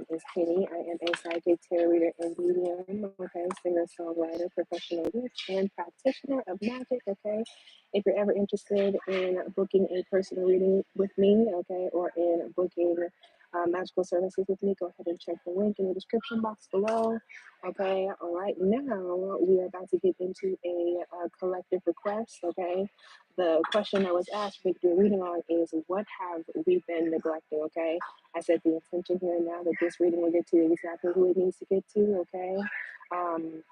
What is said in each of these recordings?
name is Kinny. I am a psychic tarot reader and medium, okay, singer, songwriter, professional witch, and practitioner of magic, okay. If you're ever interested in booking a personal reading with me, okay, or in booking magical services with me, go ahead and check the link in the description box below. Okay, all right, now we are about to get into a collective request, okay. The question that was asked for me to do a reading on is, what have we been neglecting, okay? I said the intention here and now that this reading will get to exactly who it needs to get to, okay?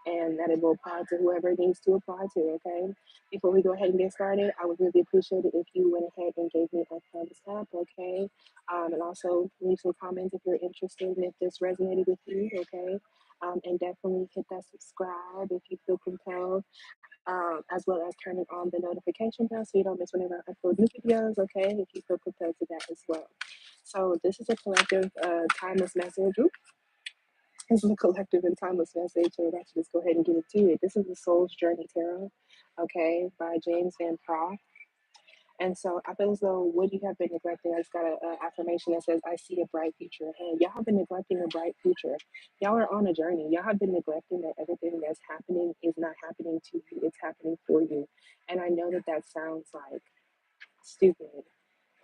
And that it will apply to whoever it needs to apply to, okay? Before we go ahead and get started, I would really appreciate it if you went ahead and gave me a thumbs up, okay? And also leave some comments if you're interested and if this resonated with you, okay? And definitely hit that subscribe if you feel compelled, as well as turning on the notification bell so you don't miss whenever I upload new videos, okay? If you feel compelled to that as well. So this is a collective timeless message. Oops. This is a collective and timeless message, so I should just go ahead and get into it. This is the Soul's Journey Tarot, okay, by James Van Praagh. And so I feel as though what you have been neglecting, I just got an affirmation that says, I see a bright future ahead. Y'all have been neglecting a bright future. Y'all are on a journey. Y'all have been neglecting that everything that's happening is not happening to you, it's happening for you. And I know that that sounds like stupid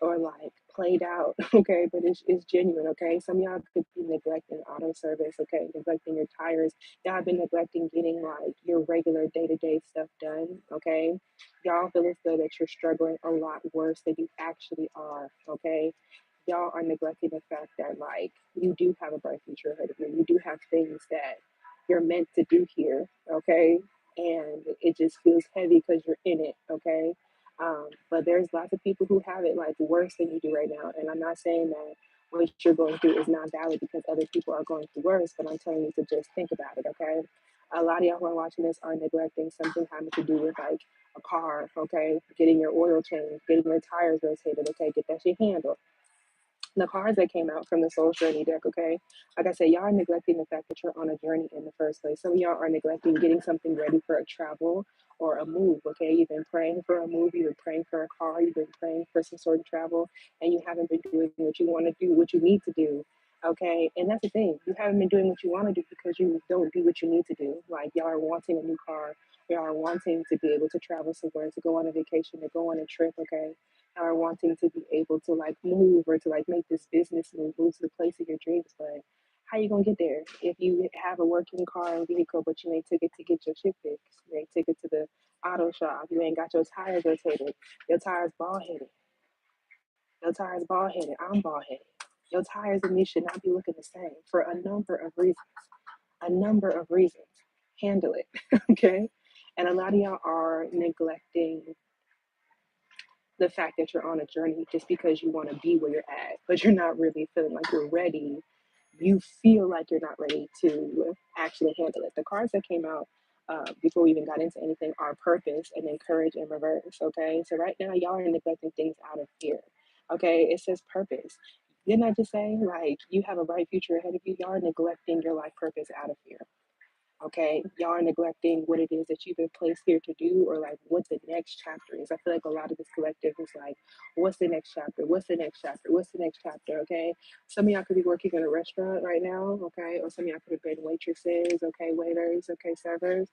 or like played out, okay, but it's genuine, okay. Some of y'all could be neglecting auto service, okay, neglecting your tires. Y'all have been neglecting getting like your regular day-to-day stuff done, okay. Y'all feel as though that you're struggling a lot worse than you actually are, okay. Y'all are neglecting the fact that like you do have a bright future ahead of you. You do have things that you're meant to do here, okay, and it just feels heavy because you're in it, okay. But there's lots of people who have it like worse than you do right now. And I'm not saying that what you're going through is not valid because other people are going through worse, but I'm telling you to just think about it, okay? A lot of y'all who are watching this are neglecting something having to do with like a car, okay? Getting your oil changed, getting your tires rotated, okay? Get that shit handled. The cards that came out from the Soul Journey deck, okay? Like I said, y'all are neglecting the fact that you're on a journey in the first place. Some of y'all are neglecting getting something ready for a travel or a move, okay? You've been praying for a move, you've been praying for a car, you've been praying for some sort of travel, and you haven't been doing what you want to do, what you need to do, okay? And that's the thing. You haven't been doing what you want to do because you don't do what you need to do. Like, y'all are wanting a new car, y'all are wanting to be able to travel somewhere, to go on a vacation, to go on a trip, okay? Are wanting to be able to like move or to like make this business move to the place of your dreams. But how you gonna get there if you have a working car and vehicle, but you ain't took it to get your shit fixed? You ain't took it to the auto shop. You ain't got your tires rotated. Your tires bald headed. Your tires bald headed. I'm bald headed. Your tires and me should not be looking the same for a number of reasons. A number of reasons. Handle it, okay? And a lot of y'all are neglecting the fact that you're on a journey just because you want to be where you're at, but you're not really feeling like you're ready. You feel like you're not ready to actually handle it. The cards that came out before we even got into anything are purpose and then courage in reverse. Okay, so right now y'all are neglecting things out of fear. Okay, it says purpose. Didn't I just say like you have a bright future ahead of you? Y'all are neglecting your life purpose out of fear. Okay, y'all are neglecting what it is that you've been placed here to do, or like what the next chapter is. I feel like a lot of this collective is like, what's the next chapter? What's the next chapter? What's the next chapter? Okay, some of y'all could be working in a restaurant right now, okay, or some of y'all could have been waitresses, okay, waiters, okay, servers,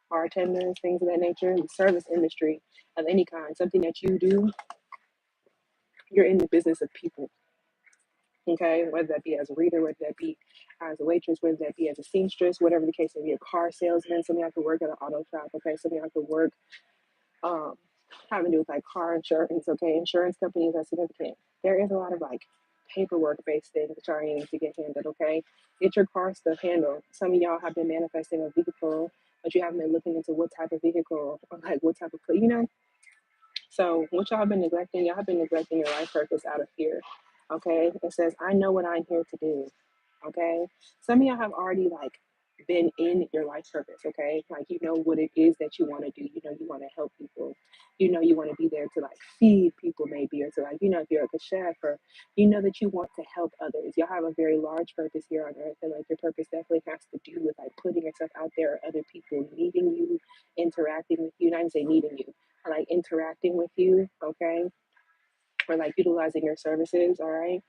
bartenders, things of that nature. The service industry of any kind, something that you do, you're in the business of people. Okay, whether that be as a reader, whether that be as a waitress, whether that be as a seamstress, whatever the case may be, a car salesman, somebody I could work at an auto shop, okay, somebody I could work um having to do with like car insurance, okay, insurance companies are significant. There is a lot of like paperwork based things that y'all need to get handled, okay? Get your car stuff handled. Some of y'all have been manifesting a vehicle, but you haven't been looking into what type of vehicle or like what type of, you know? So what y'all have been neglecting, y'all have been neglecting your life purpose out of fear. Okay. It says, I know what I'm here to do. Okay. Some of y'all have already like been in your life purpose. Okay. Like you know what it is that you want to do. You know you want to help people. You know you want to be there to like feed people maybe, or to like, you know, if you're like a chef, or you know that you want to help others. Y'all have a very large purpose here on earth. And like your purpose definitely has to do with like putting yourself out there, or other people needing you, interacting with you. Not even say needing you, like interacting with you, okay, or like utilizing your services, all right.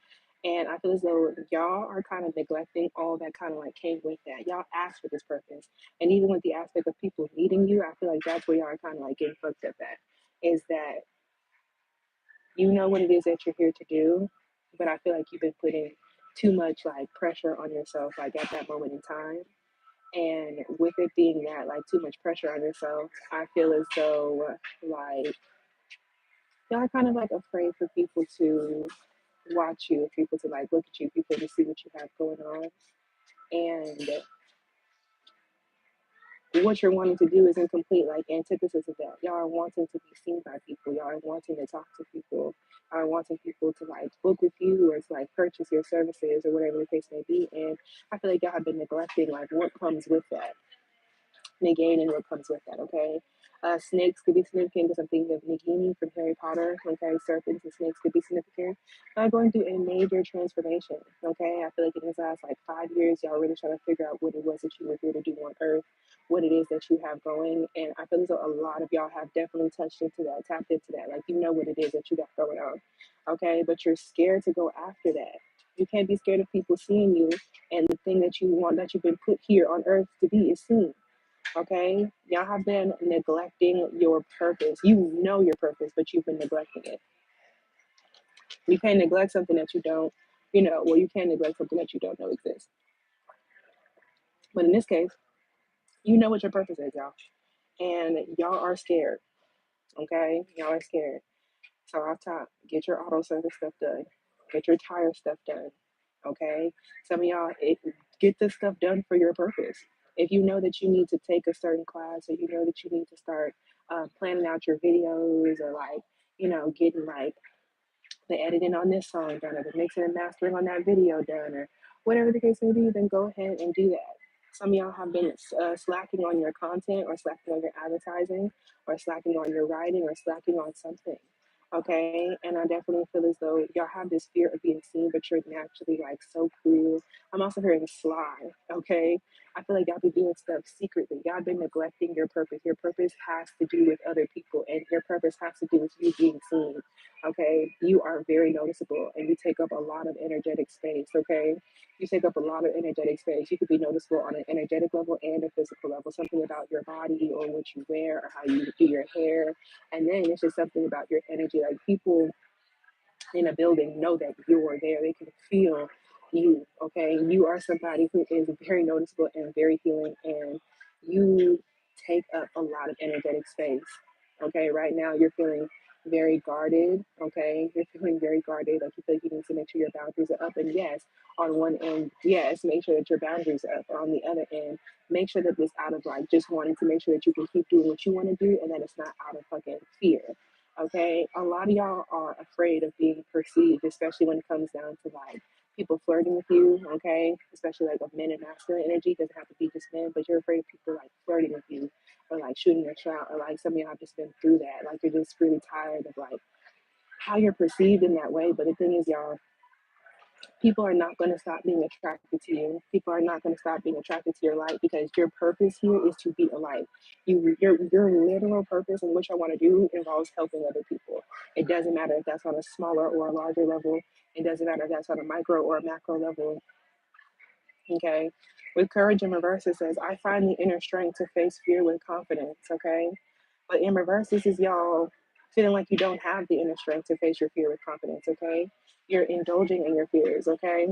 And I feel as though y'all are kind of neglecting all that kind of like came with that. Y'all asked for this purpose. And even with the aspect of people needing you, I feel like that's where y'all are kind of like getting fucked up at. Is that you know what it is that you're here to do, but I feel like you've been putting too much like pressure on yourself, like at that moment in time. And with it being that like too much pressure on yourself, I feel as though like y'all are kind of like afraid for people to watch you, people to like look at you, people to see what you have going on. And what you're wanting to do is in complete like antithesis of that. Y'all are wanting to be seen by people. Y'all are wanting to talk to people. Y'all are wanting people to like book with you or to like purchase your services or whatever the case may be. And I feel like y'all have been neglecting like what comes with that, negating what comes with that, okay? Snakes could be significant because I'm thinking of Nagini from Harry Potter, okay? Serpents and snakes could be significant. Going through a major transformation, okay? I feel like in this last like 5 years, y'all really trying to figure out what it was that you were here to do on Earth, what it is that you have going. And I feel as though a lot of y'all have definitely touched into that, tapped into that. Like, you know what it is that you got going on, okay? But you're scared to go after that. You can't be scared of people seeing you, and the thing that you want, that you've been put here on Earth to be, is seen. Okay, y'all have been neglecting your purpose. You know your purpose, but you've been neglecting it. You can't neglect something that you don't, well, you can neglect something that you don't know exists. But in this case, you know what your purpose is, y'all. And y'all are scared. Okay, y'all are scared. So off top, get your auto service stuff done. Get your tire stuff done. Okay, some of y'all get this stuff done for your purpose. If you know that you need to take a certain class, or you know that you need to start planning out your videos, or like getting like the editing on this song done, or the mixing and mastering on that video done, or whatever the case may be, then go ahead and do that. Some of y'all have been slacking on your content, or slacking on your advertising, or slacking on your writing, or slacking on something. Okay, and I definitely feel as though y'all have this fear of being seen, but you're naturally like so cool. I'm also hearing sly. Okay, I feel like y'all be doing stuff secretly. Y'all been neglecting your purpose. Your purpose has to do with other people, and your purpose has to do with you being seen. Okay, you are very noticeable, and you take up a lot of energetic space. Okay, you take up a lot of energetic space. You could be noticeable on an energetic level and a physical level, something about your body or what you wear or how you do your hair. And then it's just something about your energy. Like, people in a building know that you're there. They can feel you. Okay, you are somebody who is very noticeable and very healing, and you take up a lot of energetic space. Okay, right now you're feeling very guarded. Okay, you're feeling very guarded. Like, you feel like you need to make sure your boundaries are up. And yes, on one end, yes, make sure that your boundaries are up. On the other end, make sure that it's out of like just wanting to make sure that you can keep doing what you want to do, and that it's not out of fucking fear. Okay, a lot of y'all are afraid of being perceived, especially when it comes down to like people flirting with you. Okay, especially like of men and masculine energy. It doesn't have to be just men, but you're afraid of people like flirting with you, or like shooting your shot, or like some of y'all have just been through that. Like, you're just really tired of like how you're perceived in that way. But the thing is, y'all, people are not going to stop being attracted to you. People are not going to stop being attracted to your light, because your purpose here is to be a light. Your literal purpose and what you want to do involves helping other people. It doesn't matter if that's on a smaller or a larger level. It doesn't matter if that's on a micro or a macro level. Okay. With courage in reverse, it says, I find the inner strength to face fear with confidence. Okay. But in reverse, this is y'all feeling like you don't have the inner strength to face your fear with confidence. Okay. You're indulging in your fears. Okay.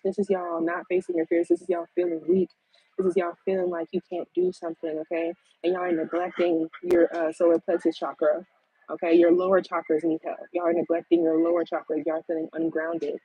This is y'all not facing your fears. This is y'all feeling weak. This is y'all feeling like you can't do something, okay? And y'all are neglecting your solar plexus chakra, okay? Your lower chakras need help. Y'all are neglecting your lower chakra. Y'all are feeling ungrounded,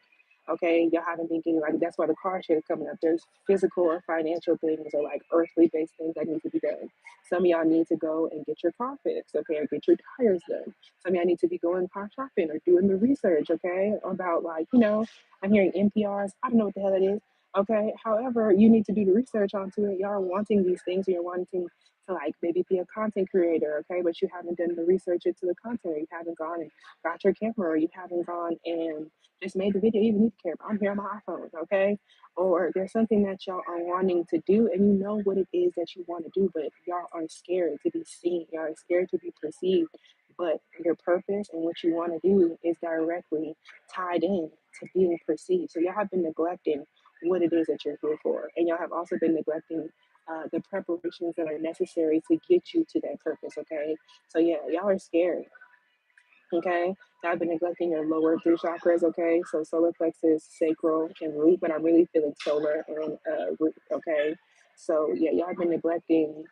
okay? Y'all haven't been getting, like, that's why the car shit is coming up. There's physical or financial things, or like earthly based things that need to be done. Some of y'all need to go and get your car fixed, okay? Or get your tires done. Some of y'all need to be going car shopping or doing the research, okay? About like, I'm hearing NPRs. I don't know what the hell it is. Okay. However, you need to do the research onto it. Y'all are wanting these things. You're wanting to like maybe be a content creator. Okay. But you haven't done the research into the content. Or you haven't gone and got your camera. Or you haven't gone and just made the video. You even need the camera. I'm here on my iPhone. Okay. Or there's something that y'all are wanting to do, and you know what it is that you want to do, but y'all are scared to be seen. Y'all are scared to be perceived but your purpose and what you want to do is directly tied in to being perceived. So y'all have been neglecting what it is that you're here for, and y'all have also been neglecting the preparations that are necessary to get you to that purpose. Okay, so yeah, y'all are scared. Okay, I've been neglecting your lower three chakras. Okay, so solar plexus, sacral, and root, but I'm really feeling solar and root. Okay, so yeah, y'all have been neglecting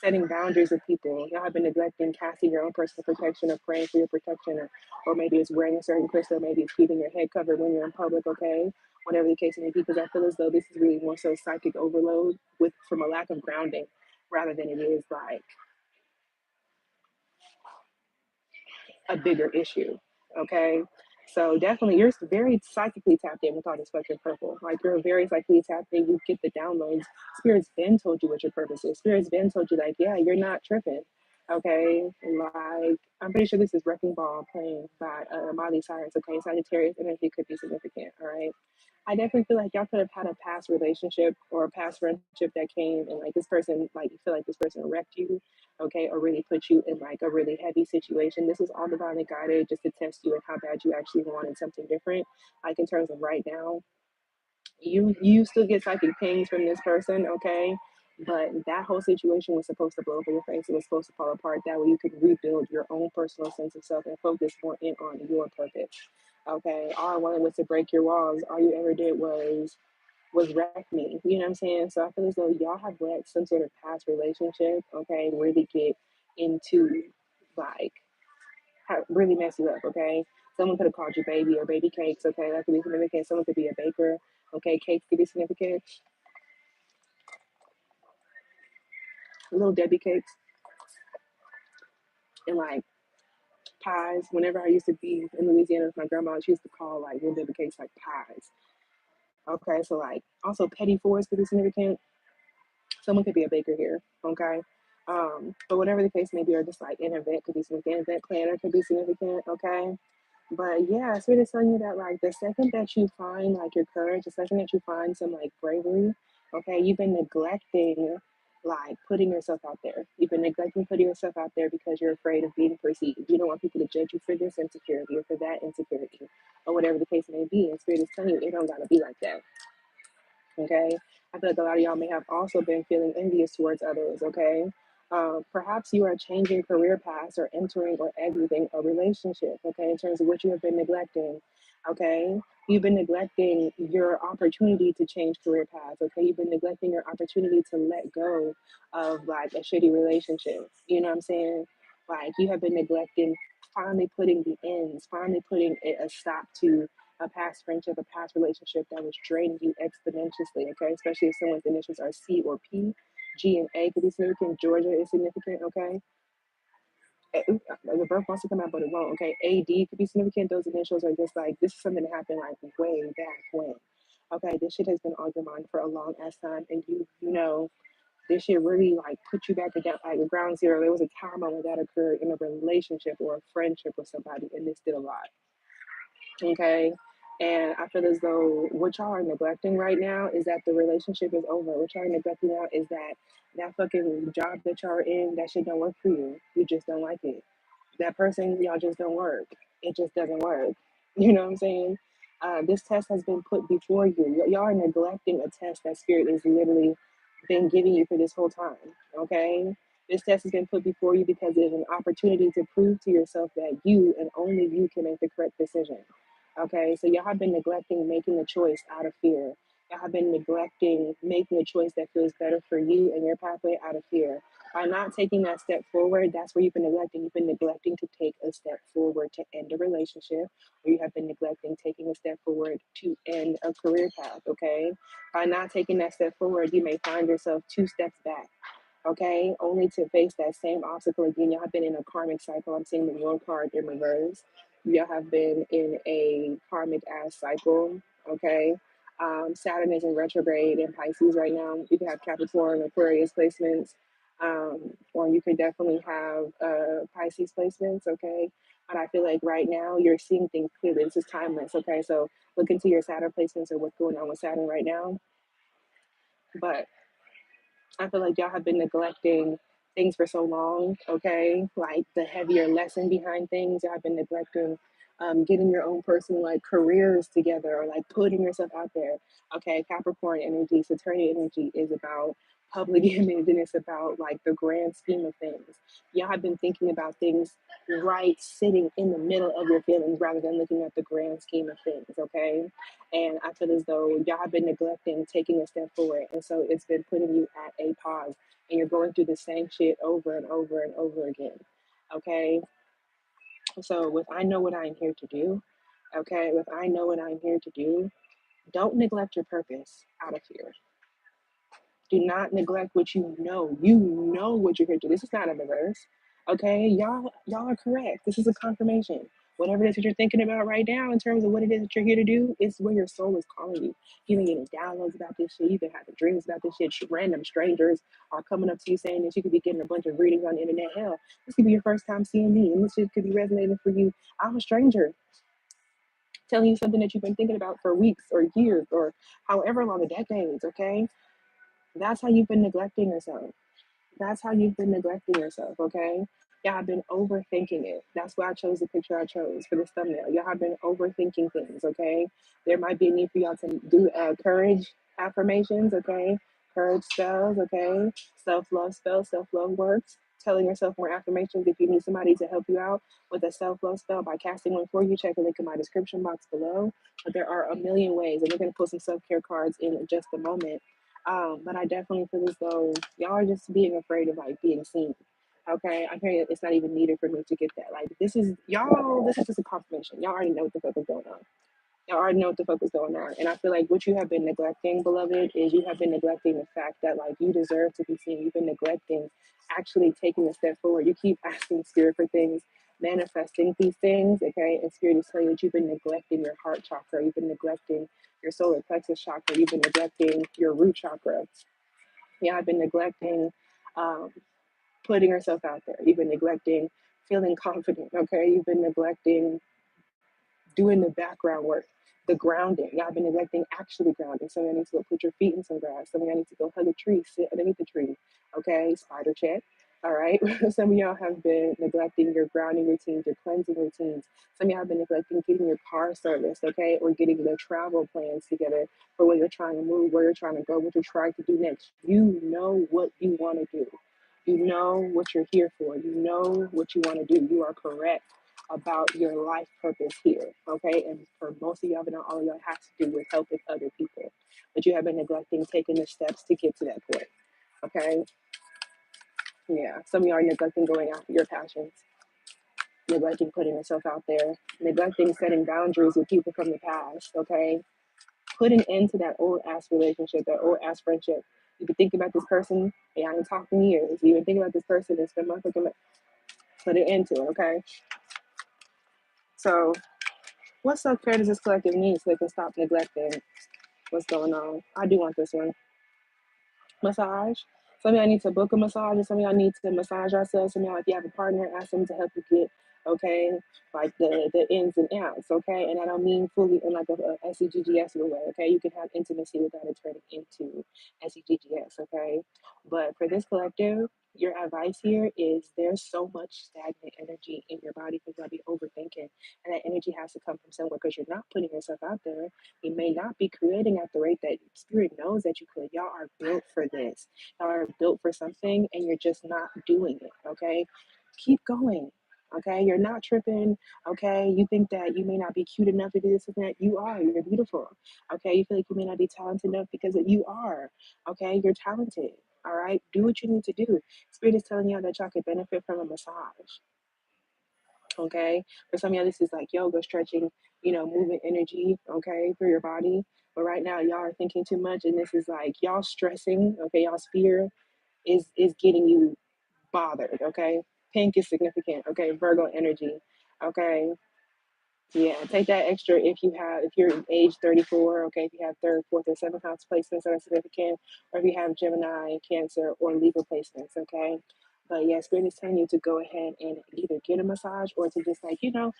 setting boundaries with people. Y'all have been neglecting casting your own personal protection or praying for your protection, or maybe it's wearing a certain crystal, maybe it's keeping your head covered when you're in public. Okay, whatever the case may be, because I feel as though this is really more so psychic overload with from a lack of grounding rather than it is like a bigger issue. Okay. So definitely you're very psychically tapped in with all this fucking purple. Like you're very psychically tapped in. You get the downloads. Spirit's been told you what your purpose is. Spirit's been told you like, yeah, you're not tripping. Okay. Like I'm pretty sure this is Wrecking Ball playing by Miley Cyrus. Okay. Sagittarius energy could be significant. All right. I definitely feel like y'all could have had a past relationship or a past friendship that came and like this person, like you feel like this person wrecked you, okay, or really put you in like a really heavy situation. This is all divinely guided just to test you and how bad you actually wanted something different. Like in terms of right now, you still get psychic pings from this person, okay? But that whole situation was supposed to blow up in your face. It was supposed to fall apart. That way you could rebuild your own personal sense of self and focus more in on your purpose. Okay. All I wanted was to break your walls. All you ever did was wreck me. You know what I'm saying? So I feel as though y'all have let some sort of past relationship, okay, really get into like really mess you up, okay? Someone could have called you baby or baby cakes, okay? That could be significant. Someone could be a baker, okay? Cakes could be significant. Little Debbie cakes and like pies. Whenever I used to be in Louisiana with my grandma, she used to call like little Debbie cakes like pies. Okay, so like also petty fours could be significant. Someone could be a baker here, okay? But whatever the case may be, or just like an event could be significant, event planner could be significant, okay? But yeah, it's really telling you that like the second that you find like your courage, the second that you find some like bravery, okay, you've been neglecting like putting yourself out there. You've been neglecting putting yourself out there because you're afraid of being perceived. You don't want people to judge you for this insecurity or for that insecurity or whatever the case may be. And Spirit is telling you it don't gotta be like that. Okay. I feel like a lot of y'all may have also been feeling envious towards others. Okay. Perhaps you are changing career paths or entering or exiting a relationship. Okay. In terms of what you have been neglecting. Okay. You've been neglecting your opportunity to change career paths. Okay. You've been neglecting your opportunity to let go of like a shitty relationship. You know what I'm saying? Like you have been neglecting finally putting the ends, finally putting a stop to a past friendship, a past relationship that was draining you exponentially, okay? Especially if someone's initials are C or P. G and A could be significant. Georgia is significant, okay? The birth wants to come out, but it won't, okay? AD could be significant. Those initials are just like, this is something that happened like way back when. Okay, this shit has been on your mind for a long ass time, and you know, this shit really like put you back again like ground zero. There was a time when that occurred in a relationship or a friendship with somebody, and this did a lot. Okay. And I feel as though what y'all are neglecting right now is that the relationship is over. What y'all are neglecting now is that that fucking job that y'all are in, that shit don't work for you. You just don't like it. That person, y'all just don't work. It just doesn't work. You know what I'm saying? This test has been put before you. Y'all are neglecting a test that Spirit is literally been giving you for this whole time. Okay? This test has been put before you because it is an opportunity to prove to yourself that you and only you can make the correct decision. Okay, so y'all have been neglecting making a choice out of fear. Y'all have been neglecting making a choice that feels better for you and your pathway out of fear. By not taking that step forward, that's where you've been neglecting. You've been neglecting to take a step forward to end a relationship, or you have been neglecting taking a step forward to end a career path. Okay, by not taking that step forward, you may find yourself two steps back, okay? Only to face that same obstacle again. Y'all have been in a karmic cycle. I'm seeing the world card in reverse. Y'all have been in a karmic ass cycle, okay? Saturn is in retrograde in Pisces right now. You can have Capricorn, Aquarius placements, or you could definitely have Pisces placements, okay? But I feel like right now you're seeing things clearly. This is timeless, okay? So look into your Saturn placements or what's going on with Saturn right now. But I feel like y'all have been neglecting things for so long, okay? Like the heavier lesson behind things. Y'all have been neglecting getting your own personal like careers together or like putting yourself out there. Okay, Capricorn energy, Saturnian energy is about public image and it's about like the grand scheme of things. Y'all have been thinking about things right sitting in the middle of your feelings rather than looking at the grand scheme of things, okay? And I feel as though y'all have been neglecting taking a step forward. And so it's been putting you at a pause and you're going through the same shit over and over and over again. Okay. So with I know what I'm here to do, okay, with I know what I'm here to do, don't neglect your purpose out of fear. Do not neglect what you know. You know what you're here to do. This is not a reverse. Okay, y'all are correct. This is a confirmation. Whatever it is that you're thinking about right now in terms of what it is that you're here to do, is where your soul is calling you. You've been getting downloads about this shit. You've been having dreams about this shit. Random strangers are coming up to you saying that you could be getting a bunch of readings on the internet. Hell, this could be your first time seeing me, and this shit could be resonating for you. I'm a stranger telling you something that you've been thinking about for weeks or years or however long, decades, okay? That's how you've been neglecting yourself. That's how you've been neglecting yourself, okay? Y'all have been overthinking it. That's why I chose the picture I chose for this thumbnail. Y'all have been overthinking things, okay? There might be a need for y'all to do courage affirmations, okay? Courage spells, okay? Self-love spells, self-love works. Telling yourself more affirmations if you need somebody to help you out with a self-love spell by casting one for you. Check the link in my description box below. But there are a million ways, and we're going to put some self-care cards in just a moment. But I definitely feel as though y'all are just being afraid of like being seen. Okay, I'm hearing it's not even needed for me to get that. Like this is y'all. This is just a confirmation. Y'all already know what the fuck is going on. Y'all already know what the fuck is going on. And I feel like what you have been neglecting, beloved, is you have been neglecting the fact that like you deserve to be seen. You've been neglecting actually taking a step forward. You keep asking spirit for things, manifesting these things, okay? And spirit is telling you that you've been neglecting your heart chakra. You've been neglecting your solar plexus chakra. You've been neglecting your root chakra. Yeah, I've been neglecting um, putting yourself out there. You've been neglecting feeling confident, okay? You've been neglecting doing the background work, the grounding. Y'all been neglecting actually grounding. Some of y'all need to go put your feet in some grass. Some of y'all need to go hug a tree, sit underneath the tree. Okay, spider check. All right. Some of y'all have been neglecting your grounding routines, your cleansing routines. Some of y'all have been neglecting getting your car serviced, okay, or getting the travel plans together for where you're trying to move, where you're trying to go, what you're trying to do next. You know what you want to do. You know what you're here for. You know what you want to do. You are correct about your life purpose here, okay? And for most of y'all, but not all of y'all, has to do with helping other people. But you have been neglecting taking the steps to get to that point, okay? Yeah, some of y'all are neglecting going after your passions, neglecting putting yourself out there, neglecting setting boundaries with people from the past, okay? Putting into that old ass relationship, that old ass friendship. You can think about this person, hey, I ain't talked in years. You can think about this person and spend motherfucking put it into it, okay? So what self-care does this collective need so they can stop neglecting what's going on? I do want this one. Massage. Some of y'all need to book a massage, and some of y'all need to massage yourselves. Some of y'all, if you have a partner, ask them to help you get, okay, like the ins and outs, okay? And I don't mean fully in like a SEGGS way, okay? You can have intimacy without it turning into SEGGS, okay? But for this collective, your advice here is there's so much stagnant energy in your body because you'll be overthinking, and that energy has to come from somewhere because you're not putting yourself out there. You may not be creating at the rate that spirit knows that you could. Y'all are built for this. Y'all are built for something and you're just not doing it. Okay. Keep going. Okay. You're not tripping. Okay. You think that you may not be cute enough to do this and that. You are. You're beautiful. Okay. You feel like you may not be talented enough because you are. Okay. You're talented. All right. Do what you need to do. Spirit is telling y'all that y'all could benefit from a massage. Okay. For some of y'all, this is like yoga, stretching, moving energy, okay, through your body. But right now, y'all are thinking too much, and this is like y'all stressing, okay, y'all's fear is getting you bothered, okay. Pink is significant, okay. Virgo energy, okay. Yeah, take that extra if you're age 34, okay, if you have third, fourth, or seventh house placements that are significant, or if you have Gemini, Cancer, or Libra placements, okay. But yeah, Spirit is telling you to go ahead and either get a massage or to just like, you can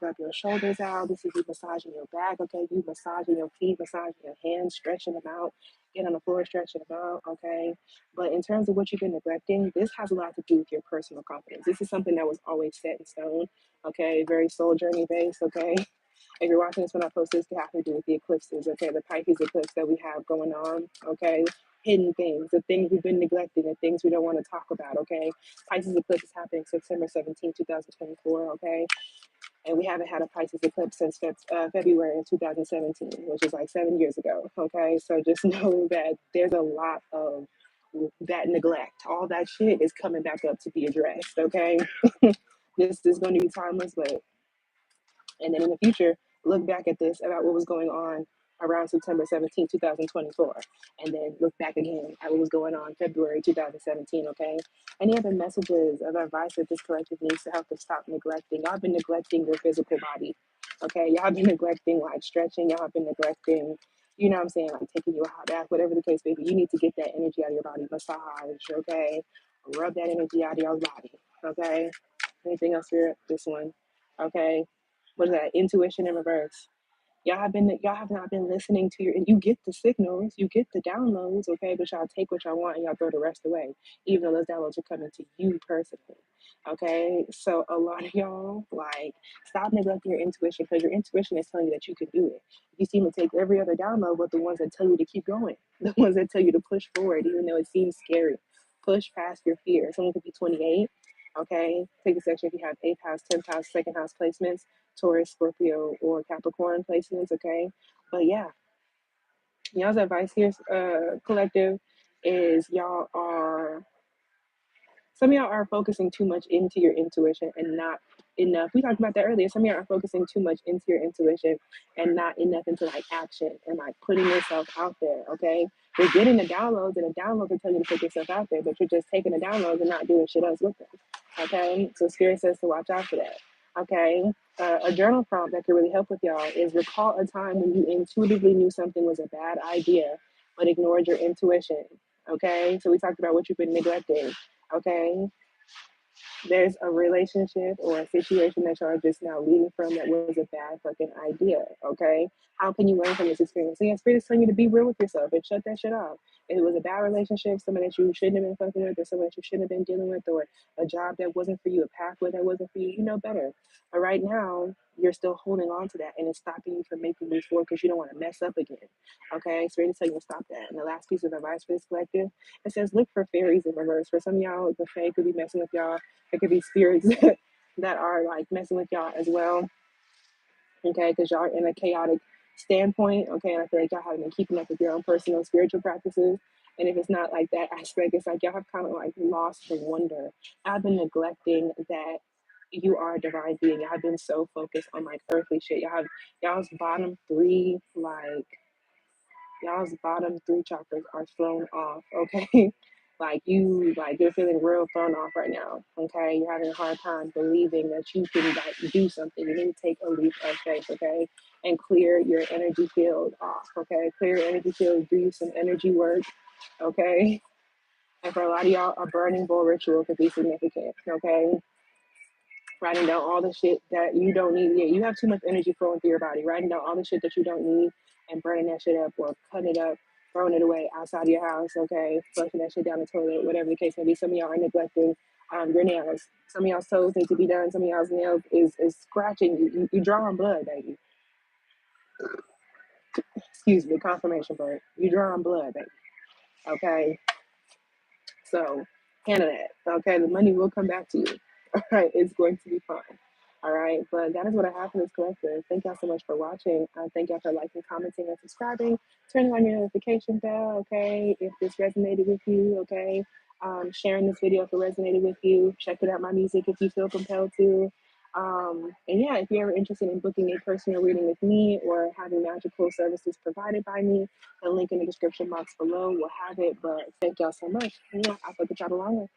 rub your shoulders out. This is you massaging your back, okay? You massaging your feet, massaging your hands, stretching them out, get on the floor, stretching them out, okay? But in terms of what you've been neglecting, this has a lot to do with your personal confidence. This is something that was always set in stone, okay? Very soul journey based, okay? If you're watching this when I post this, it has to do with the eclipses, okay? The Pisces eclipse that we have going on, okay? Hidden things, the things we've been neglecting, the things we don't want to talk about, okay? Pisces eclipse is happening September 17, 2024, okay? And we haven't had a Pisces eclipse since February of 2017, which is like 7 years ago, okay? So just know that there's a lot of that neglect. All that shit is coming back up to be addressed, okay? This is going to be timeless, but and then in the future, look back at this about what was going on around September 17, 2024. And then look back again at what was going on February 2017, okay? Any other messages of advice that this collective needs to help us stop neglecting? Y'all have been neglecting your physical body, okay? Y'all have been neglecting like stretching. Y'all have been neglecting, you know what I'm saying, like taking you a hot bath, whatever the case may be. You need to get that energy out of your body. Massage, okay? Rub that energy out of your body, okay? Anything else here? This one, okay? What is that? Intuition in reverse. Y'all have not been listening to and you get the signals, you get the downloads, okay, but y'all take what y'all want and y'all throw the rest away, even though those downloads are coming to you personally. Okay. So a lot of y'all like stop neglecting your intuition because your intuition is telling you that you can do it. You seem to take every other download, but the ones that tell you to keep going, the ones that tell you to push forward, even though it seems scary. Push past your fear. Someone could be 28. Okay. Take a section if you have 8th house, 10th house, 2nd house placements. Taurus, Scorpio, or Capricorn placements, okay? But yeah, y'all's advice here, collective, is some of y'all are focusing too much into your intuition and not enough. We talked about that earlier. Some of y'all are focusing too much into your intuition and not enough into like action and like putting yourself out there, okay? You're getting the downloads and the downloads are telling you to put yourself out there, but you're just taking the downloads and not doing shit else with them, okay? So Spirit says to watch out for that, okay? A journal prompt that could really help with y'all is recall a time when you intuitively knew something was a bad idea, but ignored your intuition, okay? So we talked about what you've been neglecting, okay? There's a relationship or a situation that y'all are just now leaving from that was a bad fucking idea, okay? How can you learn from this experience? So yeah, Spirit is telling you to be real with yourself and shut that shit off. If it was a bad relationship, someone that you shouldn't have been fucking with, or someone that you shouldn't have been dealing with, or a job that wasn't for you, a pathway that wasn't for you, you know better. But right now, you're still holding on to that and it's stopping you from making moves forward because you don't want to mess up again, okay? Spirit is telling you to stop that. And the last piece of advice for this collective, it says look for fairies in reverse. For some of y'all, the fae could be messing with y'all. It could be spirits that are like messing with y'all as well, okay? Because y'all are in a chaotic standpoint, okay? And I feel like y'all haven't been keeping up with your own personal spiritual practices. And if it's not like that aspect, it's like y'all have kind of like lost the wonder. I've been neglecting that you are a divine being. I've been so focused on like earthly shit. Y'all's bottom three like y'all's bottom three chakras are thrown off, okay? You're feeling real thrown off right now, okay? You're having a hard time believing that you can like do something. You need to take a leap of faith, okay? And clear your energy field off, okay? Clear your energy field, do some energy work, okay? And for a lot of y'all, a burning bowl ritual could be significant, okay? Writing down all the shit that you don't need. Yeah, you have too much energy flowing through your body. Writing down all the shit that you don't need and burning that shit up or cutting it up, throwing it away outside of your house, okay? Flushing that shit down the toilet, whatever the case may be. Some of y'all are neglecting your nails. Some of y'all's toes need to be done. Some of y'all's nails is scratching you. You drawing blood, baby. Excuse me, confirmation bird. You drawing blood, baby. Okay? So handle that. Okay, the money will come back to you. All right, it's going to be fine. All right, but that is what I have for this collective. Thank y'all so much for watching. Thank y'all for liking, commenting, and subscribing. Turning on your notification bell, okay? If this resonated with you, okay? Sharing this video if it resonated with you. Checking out my music if you feel compelled to. And yeah, if you're ever interested in booking a personal reading with me or having magical services provided by me, the link in the description box below will have it. But thank y'all so much. Yeah, I'll put the job along with.